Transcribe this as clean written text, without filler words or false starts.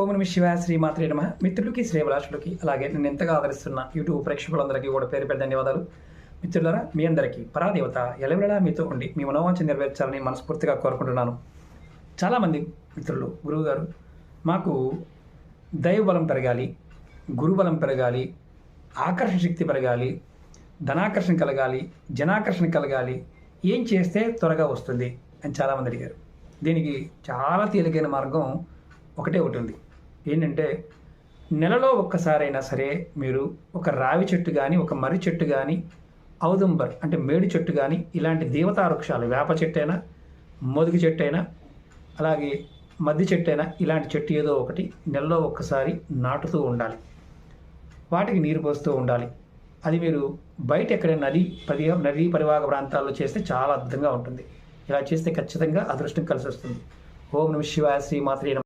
ఓం నమః శివాయ శ్రీమాత్రే నమః. మిత్రులకి శ్రేభిలాషులకి అలాగే నన్ను ఎంతగా ఆదరిస్తున్న యూట్యూబ్ ప్రేక్షకులందరికీ కూడా పేరు పేరు ధన్యవాదాలు. మిత్రులారా, మీ అందరికీ పరాదేవత ఎలవెలలా మీతో ఉండి మీ మనోవాంఛ నెరవేర్చాలని మనస్ఫూర్తిగా కోరుకుంటున్నాను. చాలామంది మిత్రులు, గురువుగారు మాకు దైవబలం పెరగాలి, గురుబలం పెరగాలి, ఆకర్షణ శక్తి పెరగాలి, ధనాకర్షణ కలగాలి, జనాకర్షణ కలగాలి, ఏం చేస్తే త్వరగా వస్తుంది అని చాలామంది అడిగారు. దీనికి చాలా తేలికైన మార్గం ఒకటి ఉంది. ఏంటంటే, నెలలో ఒక్కసారైనా సరే మీరు ఒక రావి చెట్టు కానీ, ఒక మర్రి చెట్టు కానీ, ఔదుంబర్ అంటే మేడి చెట్టు కానీ, ఇలాంటి దేవతా వృక్షాలు, వేప చెట్టు అయినా, మోదుగు చెట్టు అయినా, అలాగే మద్ది చెట్టు అయినా, ఇలాంటి చెట్టు ఏదో ఒకటి నెలలో ఒక్కసారి నాటుతూ ఉండాలి. వాటికి నీరు పోస్తూ ఉండాలి. అది మీరు బయట ఎక్కడైనా నదీ పరివాహక ప్రాంతాల్లో చేస్తే చాలా అద్భుతంగా ఉంటుంది. ఇలా చేస్తే ఖచ్చితంగా అదృష్టం కలిసి వస్తుంది. ఓం నమః శివాయ శ్రీమాత్రే నమః.